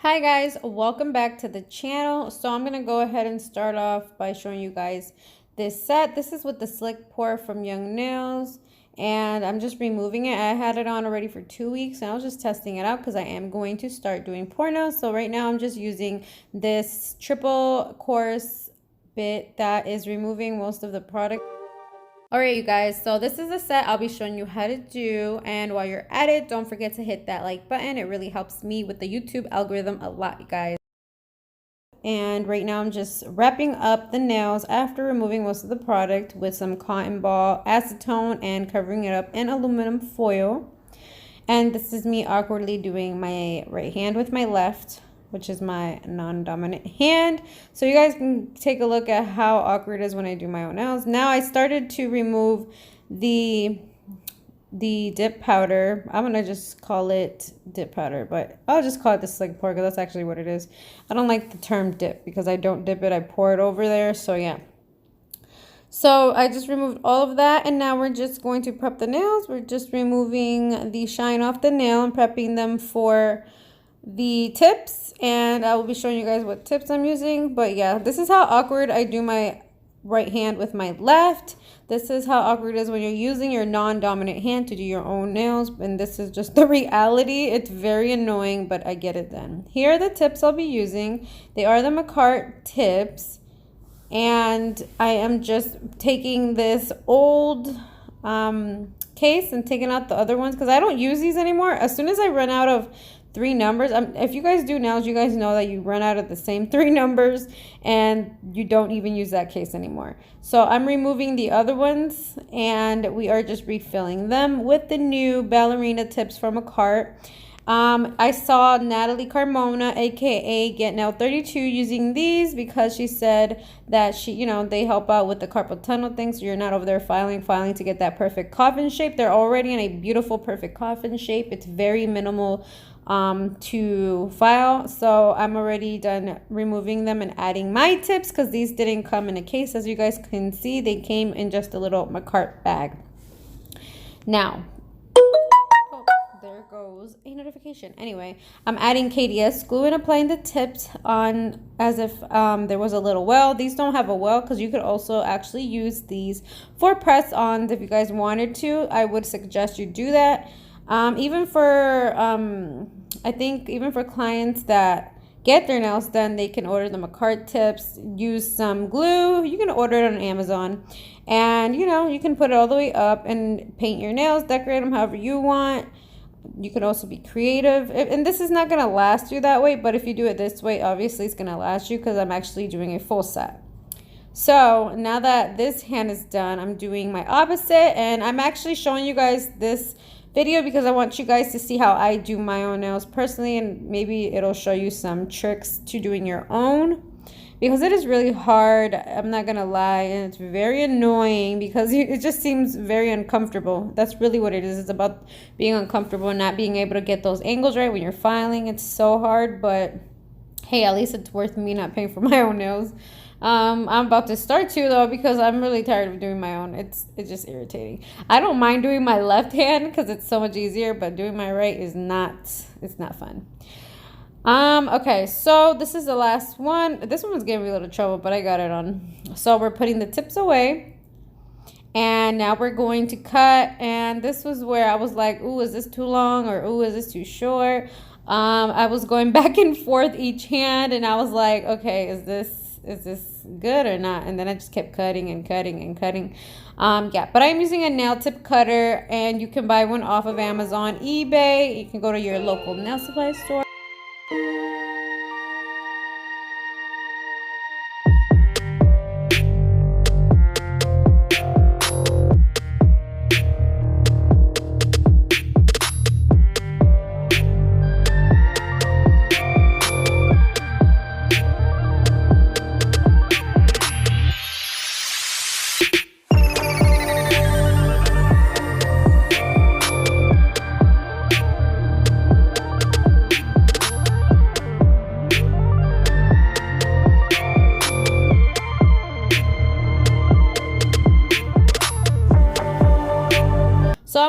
Hi guys, welcome back to the channel. So I'm gonna go ahead and start off by showing you guys this set. This is with the slick pour from Young Nails, and I'm just removing it. I had it on already for 2 weeks and I was just testing it out because I am going to start doing pour nails. So right now I'm just using this triple course bit that is removing most of the product. Alright you guys, so this is a set I'll be showing you how to do, and while you're at it, don't forget to hit that like button. It really helps me with the YouTube algorithm a lot, you guys. And right now I'm just wrapping up the nails after removing most of the product with some cotton ball acetone and covering it up in aluminum foil. And this is me awkwardly doing my right hand with my left, which is my non-dominant hand. So you guys can take a look at how awkward it is when I do my own nails. Now I started to remove the dip powder. I'm gonna just call it dip powder, but I'll just call it the slick pour because that's actually what it is. I don't like the term dip because I don't dip it, I pour it over there. So yeah. So I just removed all of that, and now we're just going to prep the nails. We're just removing the shine off the nail and prepping them for the tips, and I will be showing you guys what tips I'm using. But yeah, this is how awkward I do my right hand with my left. This is how awkward it is when you're using your non-dominant hand to do your own nails, and this is just the reality. It's very annoying, but I get it done. Here are the tips I'll be using. They are the Macart tips, and I am just taking this old case and taking out the other ones because I don't use these anymore. As soon as I run out of 3 numbers, if you guys do nails, you guys know that you run out of the same 3 numbers and you don't even use that case anymore. So I'm removing the other ones, and we are just refilling them with the new ballerina tips from Macart. I saw Natalie Carmona, aka Get Nail 32, using these because she said that they help out with the carpal tunnel thing, so you're not over there filing to get that perfect coffin shape. They're already in a beautiful perfect coffin shape. It's very minimal to file. So I'm already done removing them and adding my tips because these didn't come in a case. As you guys can see, they came in just a little Macart bag. Now, there goes a notification. Anyway, I'm adding KDS glue and applying the tips on as if there was a little well. These don't have a well because you could also actually use these for press-ons if you guys wanted to. I would suggest you do that. Even for I think even for clients that get their nails done, they can order the Macart tips, use some glue. You can order it on Amazon, and you can put it all the way up and paint your nails, decorate them however you want. You can also be creative, and this is not going to last you that way, but if you do it this way, obviously it's going to last you because I'm actually doing a full set. So now that this hand is done, I'm doing my opposite, and I'm actually showing you guys this video because I want you guys to see how I do my own nails personally, and maybe it'll show you some tricks to doing your own, because it is really hard, I'm not gonna lie, and it's very annoying because it just seems very uncomfortable. That's really what it is. It's about being uncomfortable and not being able to get those angles right when you're filing. It's so hard, but hey, at least it's worth me not paying for my own nails. I'm about to start to though because I'm really tired of doing my own. It's just irritating. I don't mind doing my left hand because it's so much easier, but doing my right is not. It's not fun. Okay, so this is the last one. This one was giving me a little trouble, but I got it on. So we're putting the tips away, and now we're going to cut. And this was where I was like, ooh, is this too long, or ooh, is this too short? I was going back and forth each hand, and I was like, okay, is this good or not? And then I just kept cutting and cutting and cutting. Yeah, but I'm using a nail tip cutter, and you can buy one off of Amazon, eBay. You can go to your local nail supply store.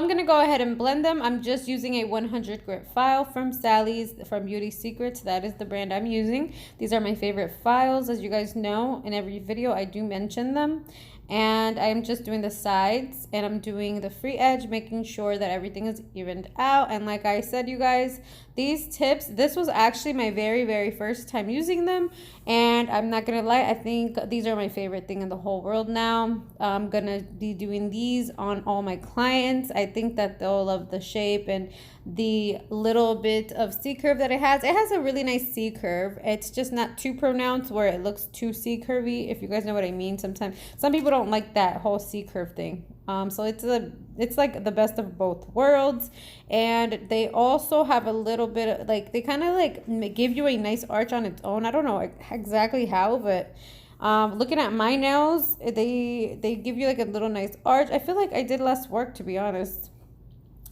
I'm going to go ahead and blend them. I'm just using a 100 grit file from Sally's from Beauty Secrets. That is the brand I'm using. These are my favorite files. As you guys know, in every video I do mention them. And I'm just doing the sides and I'm doing the free edge, making sure that everything is evened out. And like I said, you guys, these tips, this was actually my very first time using them. And I'm not gonna lie, I think these are my favorite thing in the whole world now. I'm gonna be doing these on all my clients. I think that they'll love the shape and the little bit of C curve that it has. It has a really nice C curve. It's just not too pronounced where it looks too C curvy, if you guys know what I mean. Sometimes some people don't like that whole C curve thing. So it's like the best of both worlds. And they also have a little bit of like, they kind of like give you a nice arch on its own. I don't know exactly how, but looking at my nails, they give you like a little nice arch. I feel like I did less work, to be honest.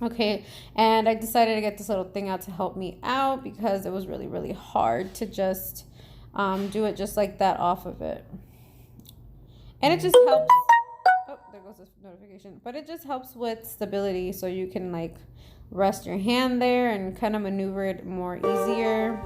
Okay, and I decided to get this little thing out to help me out because it was really hard to just do it just like that off of it. And it just helps. Oh, there goes this notification. But it just helps with stability, so you can like rest your hand there and kind of maneuver it more easier.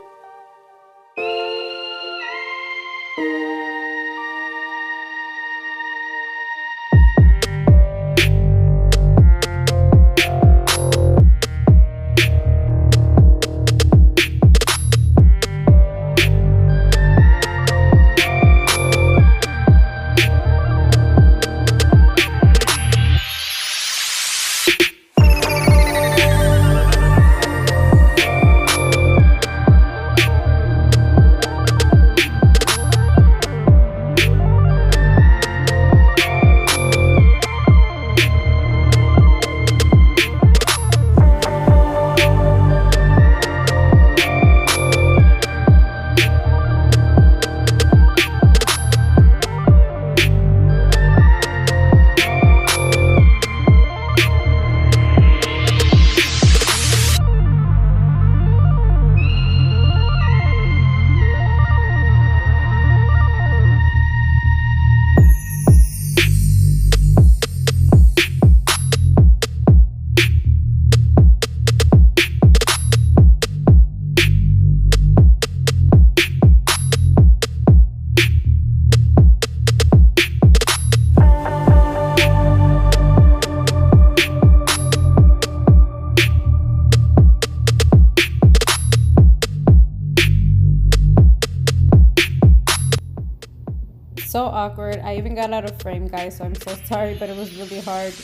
So awkward. I even got out of frame, guys, so I'm so sorry, but it was really hard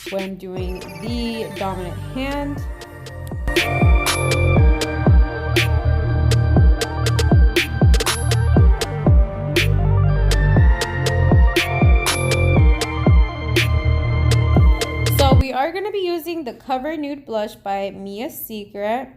when doing the dominant hand. So we are going to be using the Cover Nude Blush by Mia Secret.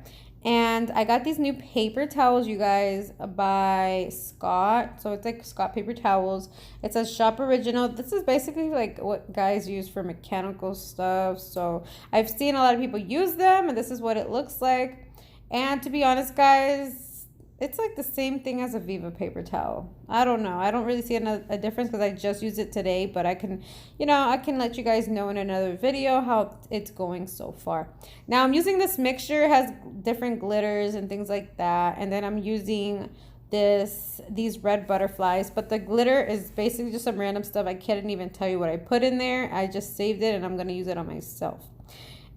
And I got these new paper towels, you guys, by Scott. So it's like Scott paper towels. It says Shop Original. This is basically like what guys use for mechanical stuff. So I've seen a lot of people use them, and this is what it looks like. And to be honest, guys, it's like the same thing as a Viva paper towel. I don't know. I don't really see a difference because I just used it today, but I can, I can let you guys know in another video how it's going so far. Now I'm using this mixture. It has different glitters and things like that. And then I'm using these red butterflies, but the glitter is basically just some random stuff. I can't even tell you what I put in there. I just saved it and I'm going to use it on myself.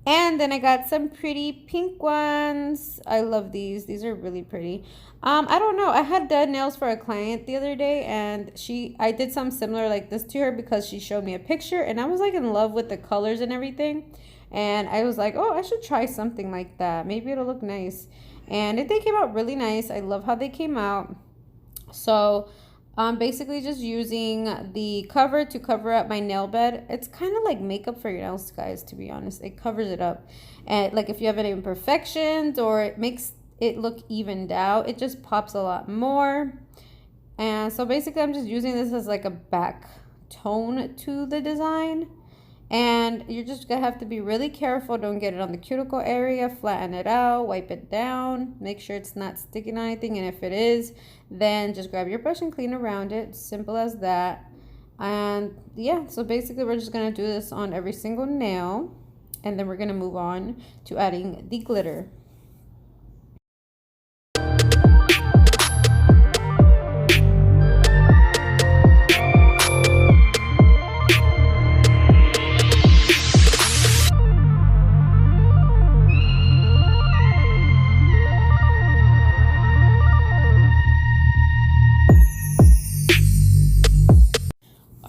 And then I got some pretty pink ones. I love these. These are really pretty. I don't know. I had done nails for a client the other day, and I did something similar like this to her because she showed me a picture, and I was like in love with the colors and everything. And I was like, oh, I should try something like that. Maybe it'll look nice. And they came out really nice. I love how they came out. So basically just using the cover to cover up my nail bed. It's kind of like makeup for your nails, guys, to be honest. It covers it up. And like if you have any imperfections or it makes it look evened out, it just pops a lot more. And so basically I'm just using this as like a back tone to the design. And you're just gonna have to be really careful. Don't get it on the cuticle area. Flatten it out, wipe it down, make sure it's not sticking on anything, and if it is, then just grab your brush and clean around it. Simple as that. And yeah, so basically we're just gonna do this on every single nail. And then we're going to move on to adding the glitter.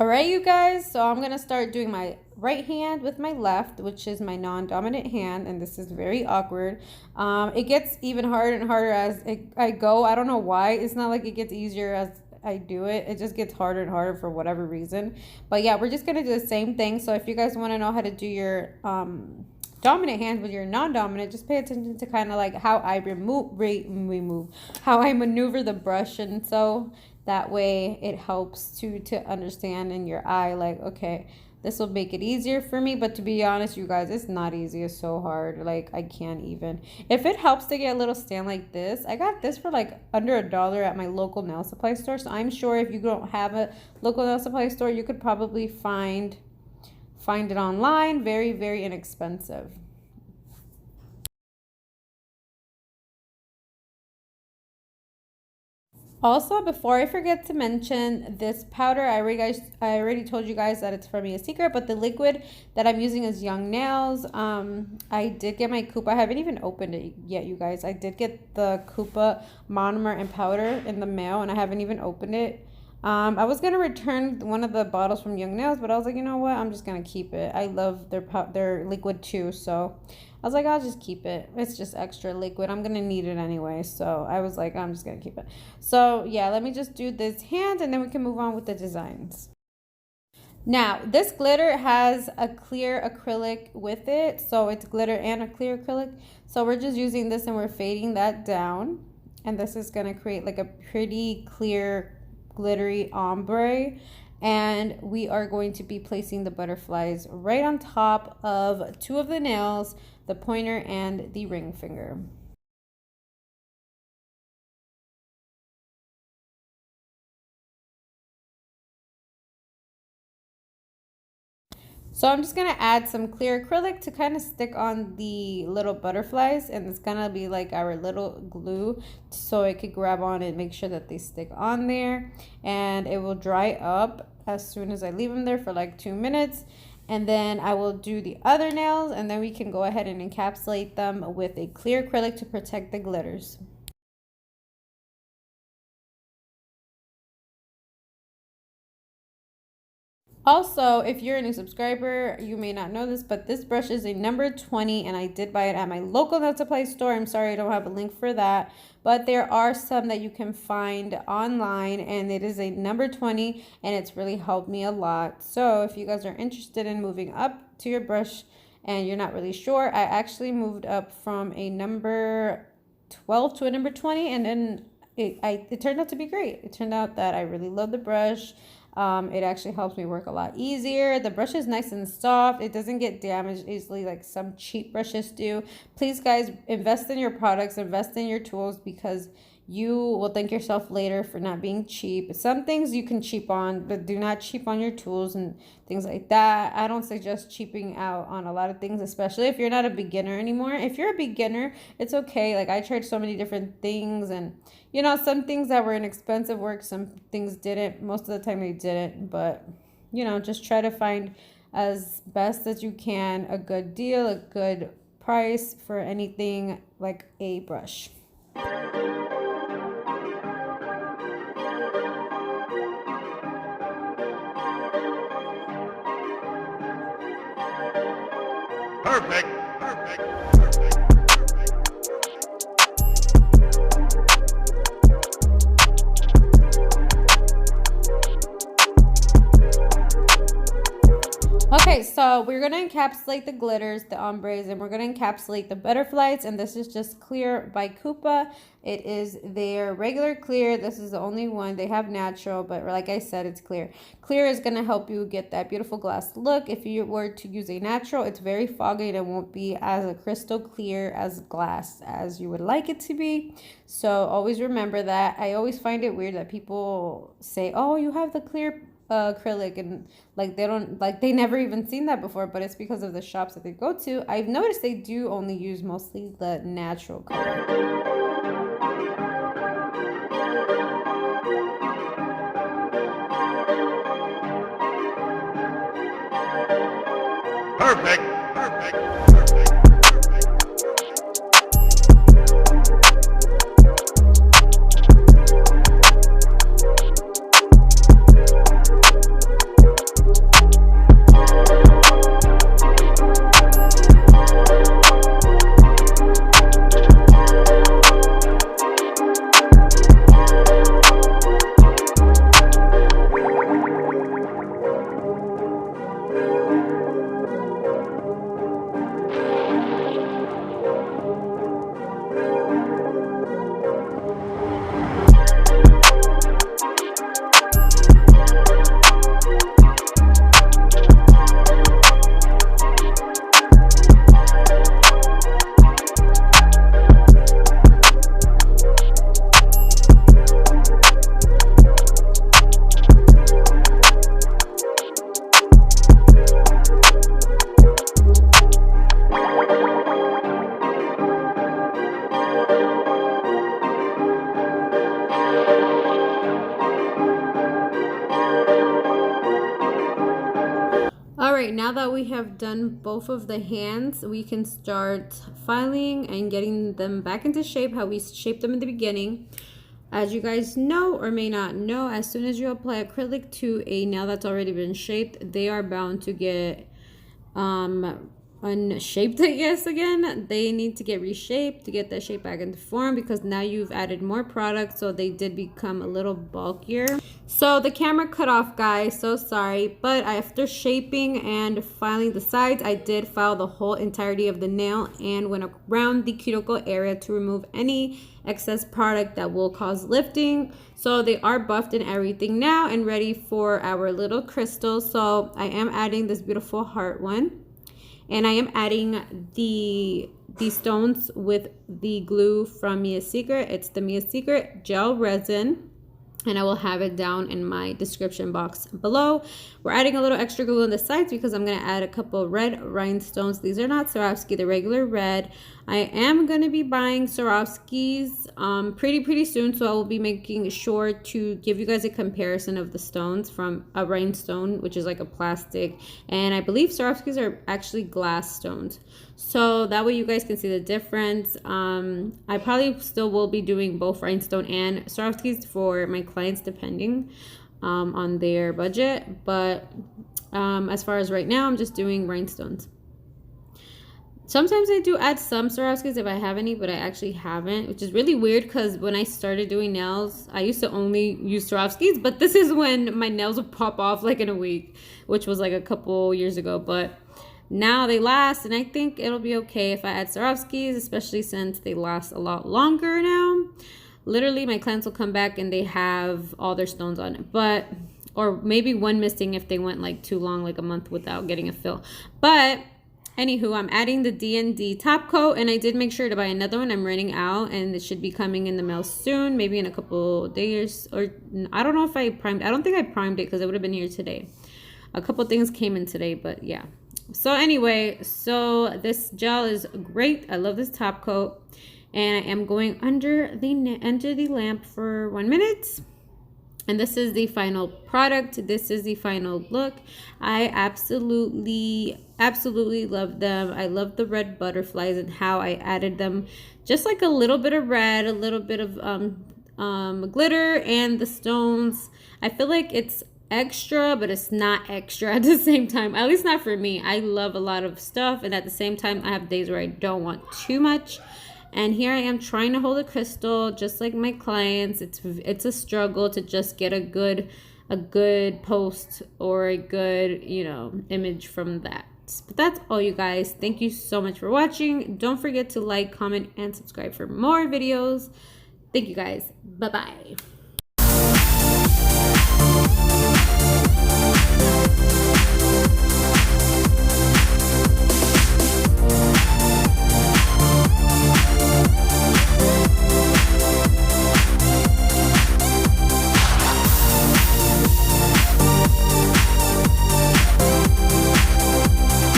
All right, you guys, so I'm going to start doing my right hand with my left, which is my non-dominant hand, and this is very awkward. It gets even harder and harder as I go. I don't know why. It's not like it gets easier as I do it. It just gets harder and harder for whatever reason. But yeah, we're just going to do the same thing. So if you guys want to know how to do your dominant hand with your non-dominant, just pay attention to kind of like how I how I maneuver the brush, and so that way it helps to understand in your eye, like, okay, this will make it easier for me. But to be honest, you guys, it's not easy. It's so hard. Like, I can't even. If it helps to get a little stand like this, I got this for like under $1 at my local nail supply store. So I'm sure if you don't have a local nail supply store, you could probably find it online. Very, very inexpensive. Also, before I forget to mention this powder, I already told you guys that it's for me a secret, but the liquid that I'm using is Young Nails. I did get my Kupa. I haven't even opened it yet, you guys. I did get the Kupa monomer and powder in the mail, and I haven't even opened it. I was gonna return one of the bottles from Young Nails, but I was like, you know what? I'm just gonna keep it. I love their liquid too, so I was like, I'll just keep it. It's just extra liquid. I'm gonna need it anyway, so I was like, I'm just gonna keep it. So yeah, let me just do this hand, and then we can move on with the designs. Now, this glitter has a clear acrylic with it, so it's glitter and a clear acrylic. So we're just using this and we're fading that down, and this is gonna create like a pretty clear glittery ombre, and we are going to be placing the butterflies right on top of two of the nails, the pointer and the ring finger. So I'm just gonna add some clear acrylic to kind of stick on the little butterflies, and it's gonna be like our little glue so it could grab on and make sure that they stick on there, and it will dry up as soon as I leave them there for like 2 minutes. And then I will do the other nails, and then we can go ahead and encapsulate them with a clear acrylic to protect the glitters. Also, if you're a new subscriber, you may not know this, but this brush is a number 20, and I did buy it at my local nail supply store. I'm sorry I don't have a link for that, but there are some that you can find online, and it is a number 20, and it's really helped me a lot. So if you guys are interested in moving up to your brush and you're not really sure, I actually moved up from a number 12 to a number 20, and then it turned out to be great. It turned out that I really love the brush. It actually helps me work a lot easier. The brush is nice and soft. It doesn't get damaged easily like some cheap brushes do. Please, guys, invest in your products, invest in your tools, because you will thank yourself later for not being cheap. Some things you can cheap on, but do not cheap on your tools and things like that. I don't suggest cheaping out on a lot of things, especially if you're not a beginner anymore. If you're a beginner, it's okay. Like, I tried so many different things, and you know, some things that were inexpensive work, some things didn't. Most of the time they didn't, but you know, just try to find as best as you can a good deal, a good price for anything like a brush. Perfect. Perfect. Perfect. Okay, so we're going to encapsulate the glitters, the ombres, and we're going to encapsulate the butterflies. And this is just clear by Kupa. It is their regular clear. This is the only one. They have natural, but like I said, it's clear. Clear is going to help you get that beautiful glass look. If you were to use a natural, it's very foggy and it won't be as a crystal clear as glass as you would like it to be. So always remember that. I always find it weird that people say, oh, you have the clear acrylic, and like they never even seen that before, but it's because of the shops that they go to. I've noticed they do only use mostly the natural color. Perfect. Perfect. All right, now that we have done both of the hands, we can start filing and getting them back into shape how we shaped them in the beginning. As you guys know or may not know, as soon as you apply acrylic to a nail that's already been shaped, they are bound to get unshaped, I guess. Again, they need to get reshaped to get that shape back into form, because now you've added more product, so they did become a little bulkier. So the camera cut off, guys, so sorry, but after shaping and filing the sides, I did file the whole entirety of the nail and went around the cuticle area to remove any excess product that will cause lifting. So they are buffed and everything now and ready for our little crystals. So I am adding this beautiful heart one, and I am adding the stones with the glue from Mia's Secret. It's the Mia's Secret gel resin, and I will have it down in my description box below. We're adding a little extra glue on the sides because I'm going to add a couple red rhinestones. These are not Swarovski, the regular red. I am going to be buying Swarovskis pretty soon, so I will be making sure to give you guys a comparison of the stones from a rhinestone, which is like a plastic, and I believe Swarovskis are actually glass stones, so that way you guys can see the difference. I probably still will be doing both rhinestone and Swarovskis for my clients depending on their budget, but as far as right now, I'm just doing rhinestones. Sometimes I do add some Swarovskis if I have any, but I actually haven't, which is really weird because when I started doing nails, I used to only use Swarovskis, but this is when my nails would pop off like in a week, which was like a couple years ago, but now they last, and I think it'll be okay if I add Swarovskis, especially since they last a lot longer now. Literally, my clients will come back and they have all their stones on it, but or maybe one missing if they went like too long, like a month without getting a fill. But anywho, I'm adding the D&D top coat, and I did make sure to buy another one. I'm running out, and it should be coming in the mail soon, maybe in a couple days, or I don't know if I primed. I don't think I primed it because it would have been here today. A couple things came in today, but yeah. So anyway, so this gel is great. I love this top coat, and I am going under the lamp for 1 minute. And this is the final product. This is the final look. I absolutely love them. I love the red butterflies and how I added them. Just like a little bit of red, a little bit of glitter, and the stones. I feel like it's extra, but it's not extra at the same time. At least not for me. I love a lot of stuff, and at the same time, I have days where I don't want too much. And here I am trying to hold a crystal just like my clients. It's a struggle to just get a good post or a good, image from that. But that's all, you guys. Thank you so much for watching. Don't forget to like, comment, and subscribe for more videos. Thank you guys. Bye-bye.